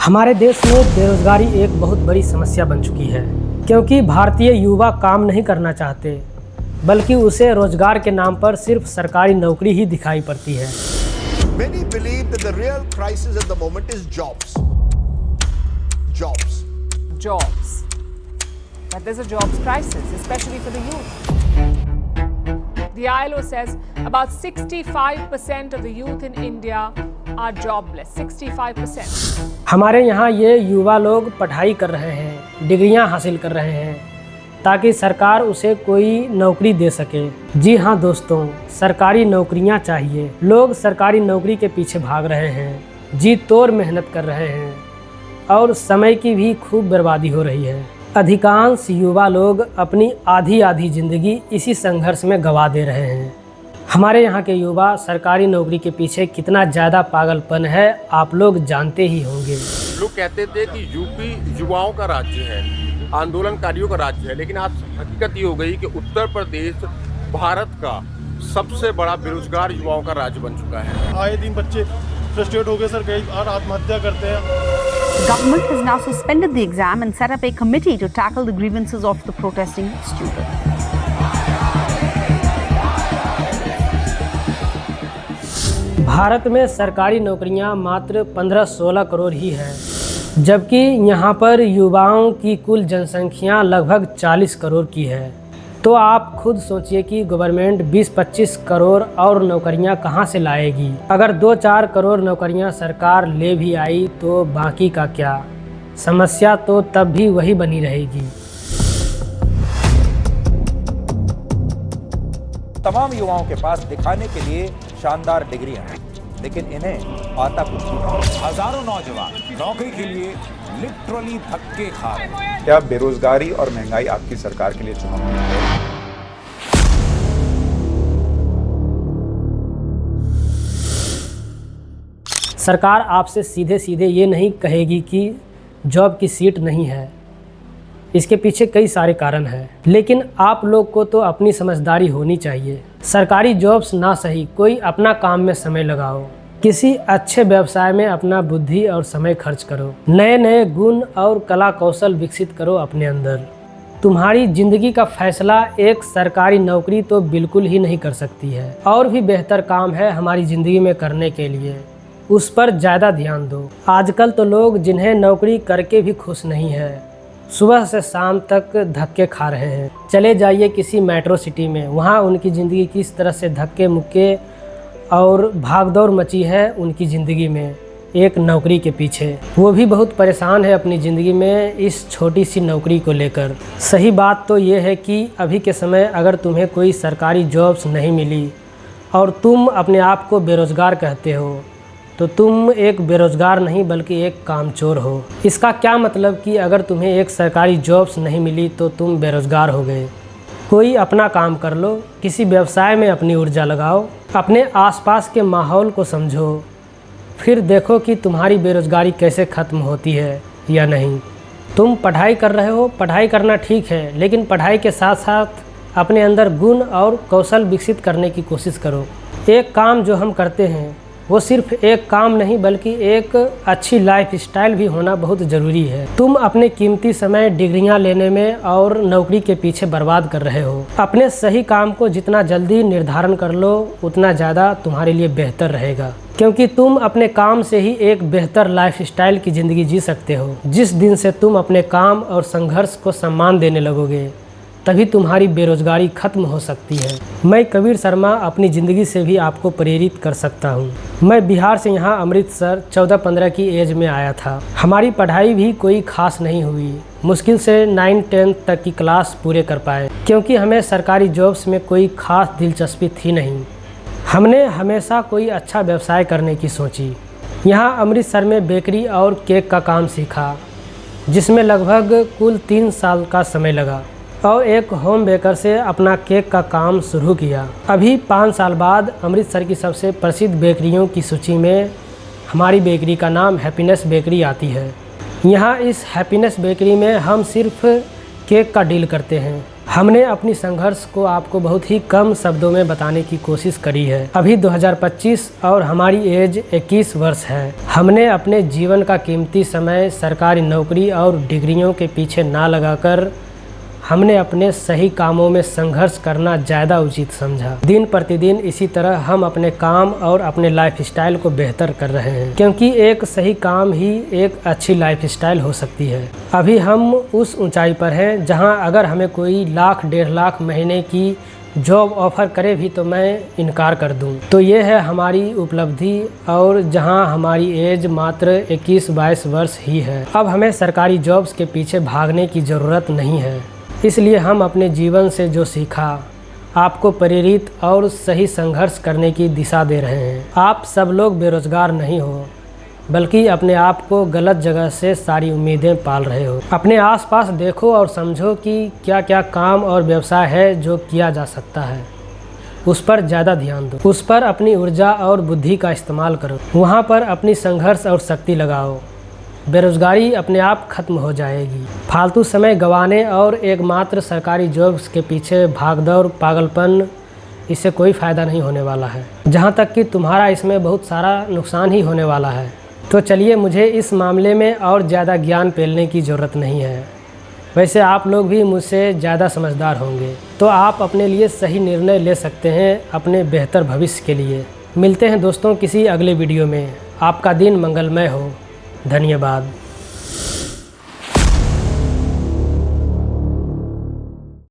हमारे देश में बेरोजगारी एक बहुत बड़ी समस्या बन चुकी है, क्योंकि भारतीय युवा काम नहीं करना चाहते, बल्कि उसे रोजगार के नाम पर सिर्फ सरकारी नौकरी ही दिखाई पड़ती है। Many believe that the real crisis at the moment is jobs. Jobs. But there's a jobs crisis, especially for the youth. The ILO says about 65% of the youth in India are jobless. 65%. हमारे यहाँ ये युवा लोग पढ़ाई कर रहे हैं, डिग्रियाँ हासिल कर रहे हैं, ताकि सरकार उसे कोई नौकरी दे सके। जी हाँ दोस्तों, सरकारी नौकरियाँ चाहिए। लोग सरकारी नौकरी के पीछे भाग रहे हैं, जी तोड़ मेहनत कर रहे हैं और समय की भी खूब बर्बादी हो रही है। अधिकांश युवा लोग अपनी आधी ज़िंदगी इसी संघर्ष में गंवा दे रहे हैं। हमारे यहाँ के युवा सरकारी नौकरी के पीछे कितना ज़्यादा पागलपन है आप लोग जानते ही होंगे। लोग कहते थे कि यूपी युवाओं का राज्य है, आंदोलनकारियों का राज्य है, लेकिन आज हकीकत ये हो गई कि उत्तर प्रदेश भारत का सबसे बड़ा बेरोजगार युवाओं का राज्य बन चुका है। आए दिन बच्चे फ्रस्ट्रेट हो गए सर, कई और आत्महत्या करते हैं। Government has now suspended the exam and set up a committee to tackle the grievances of the protesting students. Bharat में सरकारी नौकरियां मात्र 15-16 करोड़ ही हैं, जबकि यहाँ पर युवाओं की कुल जनसंख्या लगभग 40 करोड़ की है। तो आप खुद सोचिए कि गवर्नमेंट 20-25 करोड़ और नौकरियां कहाँ से लाएगी। अगर 2-4 करोड़ नौकरियां सरकार ले भी आई तो बाकी का क्या? समस्या तो तब भी वही बनी रहेगी। तमाम युवाओं के पास दिखाने के लिए शानदार डिग्रियां हैं, लेकिन इन्हें आता कुछ नहीं। हजारों नौजवान नौकरी के लिए लिटरली धक्के खा रहे हैं। क्या बेरोजगारी और महंगाई आपकी सरकार के लिए चुनौती है? सरकार आपसे सीधे सीधे ये नहीं कहेगी कि जॉब की सीट नहीं है, इसके पीछे कई सारे कारण हैं, लेकिन आप लोग को तो अपनी समझदारी होनी चाहिए। सरकारी जॉब्स ना सही, कोई अपना काम में समय लगाओ, किसी अच्छे व्यवसाय में अपना बुद्धि और समय खर्च करो, नए नए गुण और कला कौशल विकसित करो अपने अंदर। तुम्हारी ज़िंदगी का फैसला एक सरकारी नौकरी तो बिल्कुल ही नहीं कर सकती है। और भी बेहतर काम है हमारी ज़िंदगी में करने के लिए, उस पर ज़्यादा ध्यान दो। आजकल तो लोग जिन्हें नौकरी करके भी खुश नहीं है, सुबह से शाम तक धक्के खा रहे हैं। चले जाइए किसी मेट्रो सिटी में, वहाँ उनकी ज़िंदगी किस तरह से धक्के मुक्के और भागदौड़ मची है उनकी ज़िंदगी में एक नौकरी के पीछे। वो भी बहुत परेशान है अपनी ज़िंदगी में इस छोटी सी नौकरी को लेकर। सही बात तो ये है कि अभी के समय अगर तुम्हें कोई सरकारी जॉब्स नहीं मिली और तुम अपने आप को बेरोज़गार कहते हो, तो तुम एक बेरोज़गार नहीं बल्कि एक कामचोर हो। इसका क्या मतलब कि अगर तुम्हें एक सरकारी जॉब्स नहीं मिली तो तुम बेरोज़गार हो गए। कोई अपना काम कर लो, किसी व्यवसाय में अपनी ऊर्जा लगाओ, अपने आसपास के माहौल को समझो, फिर देखो कि तुम्हारी बेरोज़गारी कैसे ख़त्म होती है या नहीं। तुम पढ़ाई कर रहे हो, पढ़ाई करना ठीक है, लेकिन पढ़ाई के साथ साथ अपने अंदर गुण और कौशल विकसित करने की कोशिश करो। एक काम जो हम करते हैं वो सिर्फ एक काम नहीं बल्कि एक अच्छी लाइफ स्टाइल भी होना बहुत ज़रूरी है। तुम अपने कीमती समय डिग्रियां लेने में और नौकरी के पीछे बर्बाद कर रहे हो। अपने सही काम को जितना जल्दी निर्धारण कर लो उतना ज़्यादा तुम्हारे लिए बेहतर रहेगा, क्योंकि तुम अपने काम से ही एक बेहतर लाइफ स्टाइल की ज़िंदगी जी सकते हो। जिस दिन से तुम अपने काम और संघर्ष को सम्मान देने लगोगे, तभी तुम्हारी बेरोज़गारी खत्म हो सकती है। मैं कबीर शर्मा अपनी ज़िंदगी से भी आपको प्रेरित कर सकता हूँ। मैं बिहार से यहाँ अमृतसर 14-15 की एज में आया था। हमारी पढ़ाई भी कोई ख़ास नहीं हुई, मुश्किल से 9-10 तक की क्लास पूरे कर पाए, क्योंकि हमें सरकारी जॉब्स में कोई ख़ास दिलचस्पी थी नहीं। हमने हमेशा कोई अच्छा व्यवसाय करने की सोची। यहाँ अमृतसर में बेकरी और केक का काम सीखा, जिसमें लगभग कुल 3 साल का समय लगा, और एक होम बेकर से अपना केक का काम शुरू किया। अभी 5 साल बाद अमृतसर की सबसे प्रसिद्ध बेकरियों की सूची में हमारी बेकरी का नाम हैप्पीनेस बेकरी आती है। यहाँ इस हैप्पीनेस बेकरी में हम सिर्फ केक का डील करते हैं हमने अपनी संघर्ष को आपको बहुत ही कम शब्दों में बताने की कोशिश करी है। अभी 2025 और हमारी एज 21 वर्ष है। हमने अपने जीवन का कीमती समय सरकारी नौकरी और डिग्रियों के पीछे ना लगाकर हमने अपने सही कामों में संघर्ष करना ज़्यादा उचित समझा। दिन प्रतिदिन इसी तरह हम अपने काम और अपने लाइफस्टाइल को बेहतर कर रहे हैं, क्योंकि एक सही काम ही एक अच्छी लाइफस्टाइल हो सकती है। अभी हम उस ऊंचाई पर हैं जहां अगर हमें कोई लाख 1.5 लाख महीने की जॉब ऑफ़र करे भी तो मैं इनकार कर दूं। तो ये है हमारी उपलब्धि, और जहां हमारी एज मात्र 21-22 वर्ष ही है। अब हमें सरकारी जॉब्स के पीछे भागने की ज़रूरत नहीं है। इसलिए हम अपने जीवन से जो सीखा आपको प्रेरित और सही संघर्ष करने की दिशा दे रहे हैं। आप सब लोग बेरोज़गार नहीं हो, बल्कि अपने आप को गलत जगह से सारी उम्मीदें पाल रहे हो। अपने आसपास देखो और समझो कि क्या क्या काम और व्यवसाय है जो किया जा सकता है। उस पर ज़्यादा ध्यान दो, उस पर अपनी ऊर्जा और बुद्धि का इस्तेमाल करो, वहाँ पर अपनी संघर्ष और शक्ति लगाओ। बेरोज़गारी अपने आप खत्म हो जाएगी। फालतू समय गंवाने और एकमात्र सरकारी जॉब्स के पीछे भागदौड़ पागलपन, इससे कोई फ़ायदा नहीं होने वाला है। जहाँ तक कि तुम्हारा इसमें बहुत सारा नुकसान ही होने वाला है। तो चलिए, मुझे इस मामले में और ज़्यादा ज्ञान पेलने की ज़रूरत नहीं है। वैसे आप लोग भी मुझसे ज़्यादा समझदार होंगे, तो आप अपने लिए सही निर्णय ले सकते हैं अपने बेहतर भविष्य के लिए। मिलते हैं दोस्तों किसी अगले वीडियो में। आपका दिन मंगलमय हो। धन्यवाद।